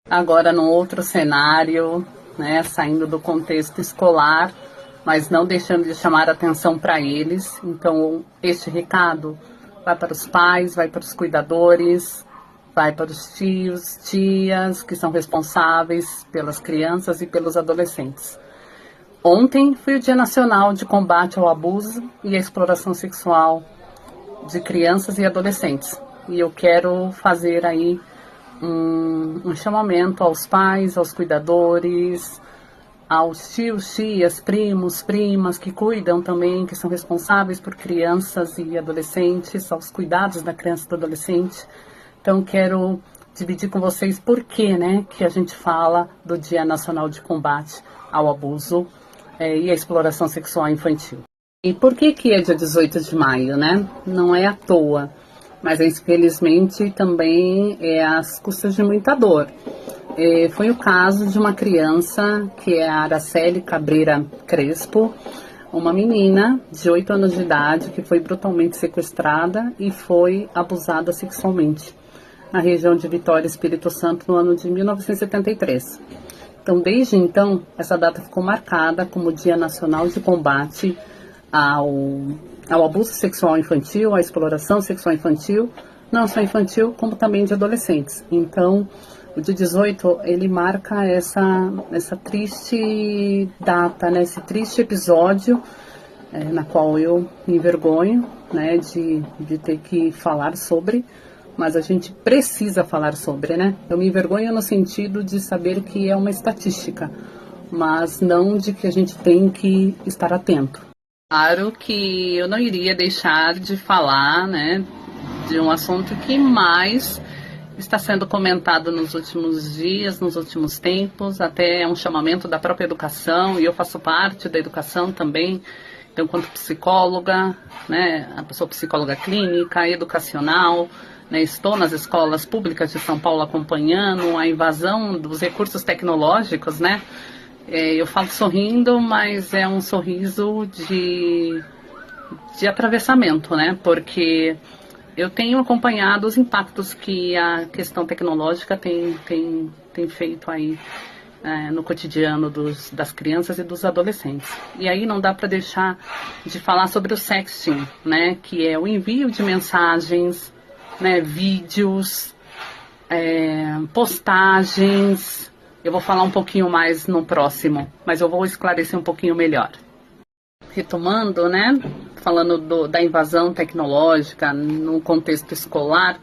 Agora, num outro cenário, né, saindo do contexto escolar, mas não deixando de chamar atenção para eles. Então, este recado vai para os pais, vai para os cuidadores, vai para os tios, tias, que são responsáveis pelas crianças e pelos adolescentes. Ontem foi o Dia Nacional de Combate ao Abuso e à Exploração Sexual de Crianças e Adolescentes. E eu quero fazer aí um chamamento aos pais, aos cuidadores, aos tios, tias, primos, primas que cuidam também, que são responsáveis por crianças e adolescentes, aos cuidados da criança e do adolescente. Então quero dividir com vocês por que, né, que a gente fala do Dia Nacional de Combate ao Abuso e à Exploração Sexual Infantil. E por que é dia 18 de maio, né? Não é à toa, mas infelizmente também é às custas de muita dor. Foi o caso de uma criança que é a Araceli Cabreira Crespo, uma menina de 8 anos de idade que foi brutalmente sequestrada e foi abusada sexualmente na região de Vitória, Espírito Santo, no ano de 1973. Então, desde então, essa data ficou marcada como Dia Nacional de Combate ao abuso sexual infantil, à exploração sexual infantil, não só infantil, como também de adolescentes. Então, o dia 18, ele marca essa triste data, né, esse triste episódio, na qual eu me envergonho, né, de ter que falar sobre, mas a gente precisa falar sobre, né? Eu me envergonho no sentido de saber que é uma estatística, mas não de que a gente tem que estar atento. Claro que eu não iria deixar de falar, né, de um assunto que mais está sendo comentado nos últimos dias, nos últimos tempos, até é um chamamento da própria educação, e eu faço parte da educação também. Então, quanto psicóloga, né, a pessoa psicóloga clínica, educacional, né, estou nas escolas públicas de São Paulo acompanhando a invasão dos recursos tecnológicos, né? Eu falo sorrindo, mas é um sorriso de atravessamento, né? Porque eu tenho acompanhado os impactos que a questão tecnológica tem feito aí no cotidiano das crianças e dos adolescentes. E aí não dá para deixar de falar sobre o sexting, né? Que é o envio de mensagens, né, vídeos, postagens. Eu vou falar um pouquinho mais no próximo, mas eu vou esclarecer um pouquinho melhor. Retomando, né, falando da invasão tecnológica no contexto escolar,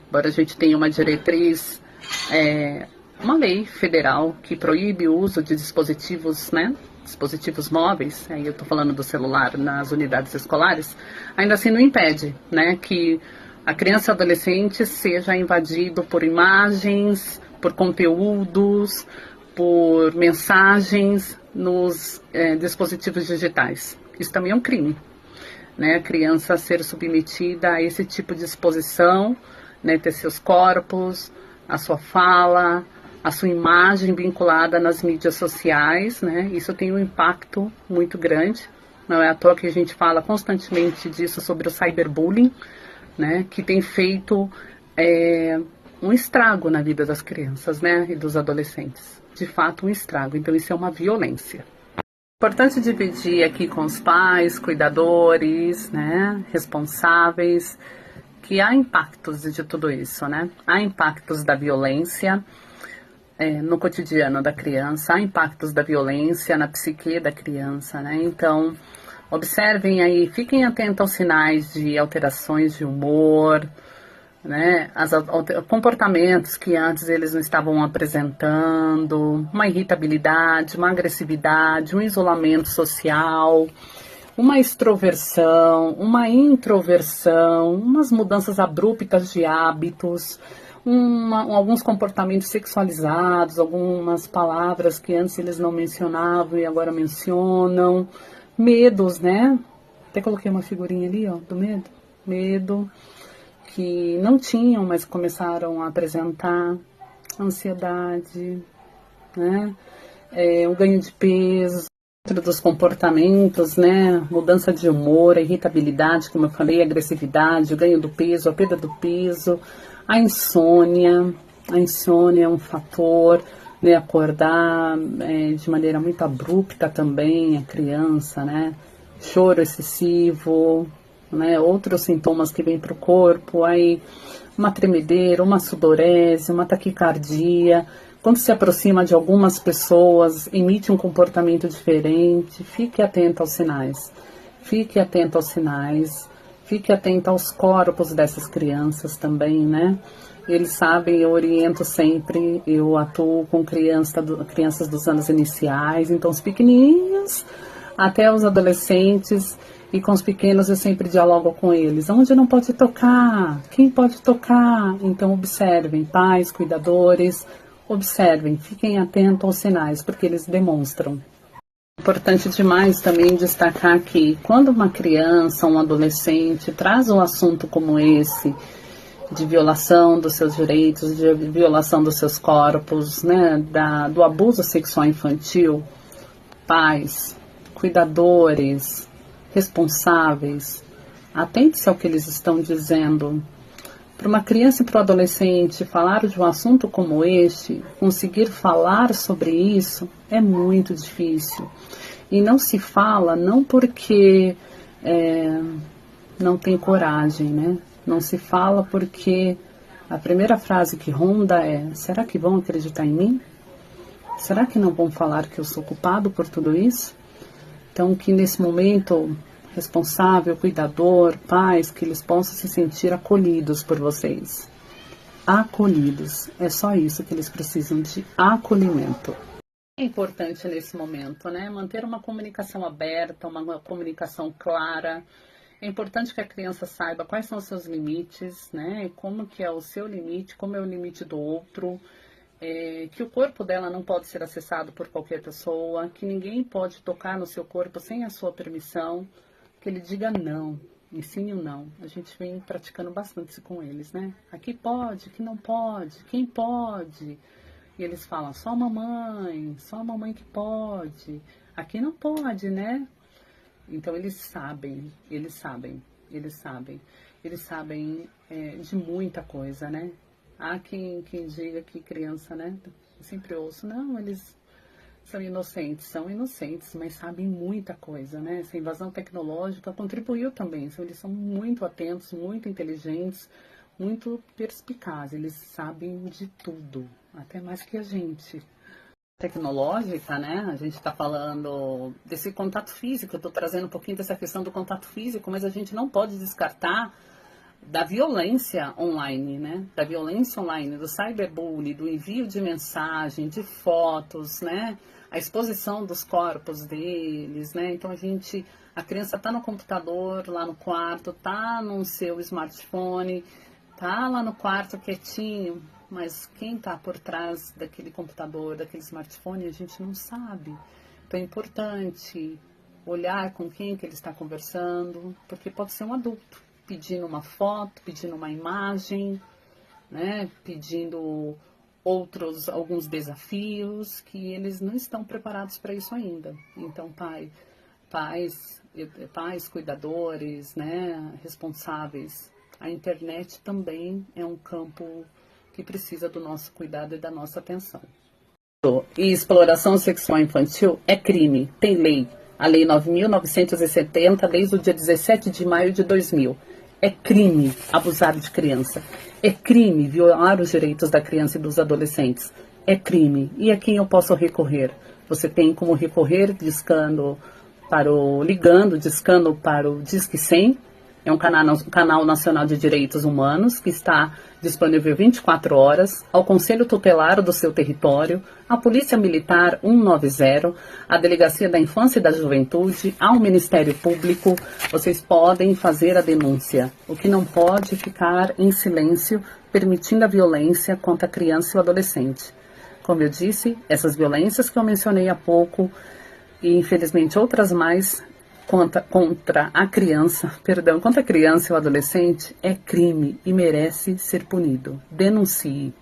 embora a gente tenha uma diretriz, uma lei federal que proíbe o uso de dispositivos, né, dispositivos móveis, aí eu estou falando do celular nas unidades escolares, ainda assim não impede, né, que a criança e o adolescente seja invadido por imagens, por conteúdos, por mensagens nos dispositivos digitais. Isso também é um crime, né? A criança ser submetida a esse tipo de exposição, né? Ter seus corpos, a sua fala, a sua imagem vinculada nas mídias sociais, né? Isso tem um impacto muito grande. Não é à toa que a gente fala constantemente disso sobre o cyberbullying, né, que tem feito um estrago na vida das crianças, né, e dos adolescentes. De fato, um estrago. Então, isso é uma violência. Importante dividir aqui com os pais, cuidadores, né, responsáveis, que há impactos de tudo isso, né? Há impactos da violência no cotidiano da criança, há impactos da violência na psique da criança, né? Então, observem aí, fiquem atentos aos sinais de alterações de humor, né? Comportamentos que antes eles não estavam apresentando, uma irritabilidade, uma agressividade, um isolamento social, uma extroversão, uma introversão, umas mudanças abruptas de hábitos, alguns comportamentos sexualizados, algumas palavras que antes eles não mencionavam e agora mencionam. Medos, né? Até coloquei uma figurinha ali, ó, do medo. Medo, que não tinham, mas começaram a apresentar. Ansiedade, né? O ganho de peso, dentro dos comportamentos, né? Mudança de humor, a irritabilidade, como eu falei, a agressividade, o ganho do peso, a perda do peso, a insônia, A insônia é um fator, né? Acordar de maneira muito abrupta também, a criança, né? Choro excessivo, né? Outros sintomas que vêm para o corpo, aí uma tremedeira, uma sudorese, uma taquicardia. Quando se aproxima de algumas pessoas, emite um comportamento diferente. Fique atento aos sinais. Fique atento aos sinais. Fique atento aos corpos dessas crianças também, né? Eles sabem, eu oriento sempre, eu atuo com crianças dos anos iniciais, então os pequenininhos até os adolescentes, e com os pequenos eu sempre dialogo com eles. Onde não pode tocar? Quem pode tocar? Então observem, pais, cuidadores, observem, fiquem atentos aos sinais, porque eles demonstram. Importante demais também destacar que quando uma criança, um adolescente traz um assunto como esse, de violação dos seus direitos, de violação dos seus corpos, né, do abuso sexual infantil, pais, cuidadores, responsáveis, atente-se ao que eles estão dizendo. Para uma criança e para o adolescente falar de um assunto como este, conseguir falar sobre isso é muito difícil. E não se fala não porque não tem coragem, né? Não se fala porque a primeira frase que ronda é: será que vão acreditar em mim? Será que não vão falar que eu sou culpado por tudo isso? Então, que nesse momento, responsável, cuidador, pais, que eles possam se sentir acolhidos por vocês. Acolhidos. É só isso que eles precisam, de acolhimento. É importante nesse momento, né? Manter uma comunicação aberta, uma comunicação clara. É importante que a criança saiba quais são os seus limites, né? E como que é o seu limite, como é o limite do outro. Que o corpo dela não pode ser acessado por qualquer pessoa, que ninguém pode tocar no seu corpo sem a sua permissão, que ele diga não, ensine o não. A gente vem praticando bastante isso com eles, né? Aqui pode, aqui não pode, quem pode? E eles falam, só a mamãe que pode, aqui não pode, né? Então eles sabem de muita coisa, né? Há quem diga que criança, né? Eu sempre ouço, não, eles são inocentes, mas sabem muita coisa, né? Essa invasão tecnológica contribuiu também. Eles são muito atentos, muito inteligentes, muito perspicazes. Eles sabem de tudo, até mais que a gente. Tecnológica, né? A gente está falando desse contato físico. Eu estou trazendo um pouquinho dessa questão do contato físico, mas a gente não pode descartar da violência online, né? Da violência online, do cyberbullying, do envio de mensagem, de fotos, né? A exposição dos corpos deles, né? Então a criança tá no computador, lá no quarto, tá no seu smartphone, tá lá no quarto quietinho, mas quem tá por trás daquele computador, daquele smartphone, a gente não sabe. Então é importante olhar com quem que ele está conversando, porque pode ser um adulto pedindo uma foto, pedindo uma imagem, né, pedindo alguns desafios que eles não estão preparados para isso ainda. Então, pais, cuidadores, né, responsáveis, a internet também é um campo que precisa do nosso cuidado e da nossa atenção. E exploração sexual infantil é crime, tem lei. A Lei 9.970, desde o dia 17 de maio de 2000. É crime abusar de criança. É crime violar os direitos da criança e dos adolescentes. É crime. E a quem eu posso recorrer? Você tem como recorrer discando para o Disque 100. É um canal nacional de direitos humanos que está disponível 24 horas, ao Conselho Tutelar do seu território, à Polícia Militar 190, à Delegacia da Infância e da Juventude, ao Ministério Público. Vocês podem fazer a denúncia. O que não pode ficar em silêncio, permitindo a violência contra a criança e o adolescente. Como eu disse, essas violências que eu mencionei há pouco, e infelizmente outras mais, contra a criança e o adolescente é crime e merece ser punido. Denuncie.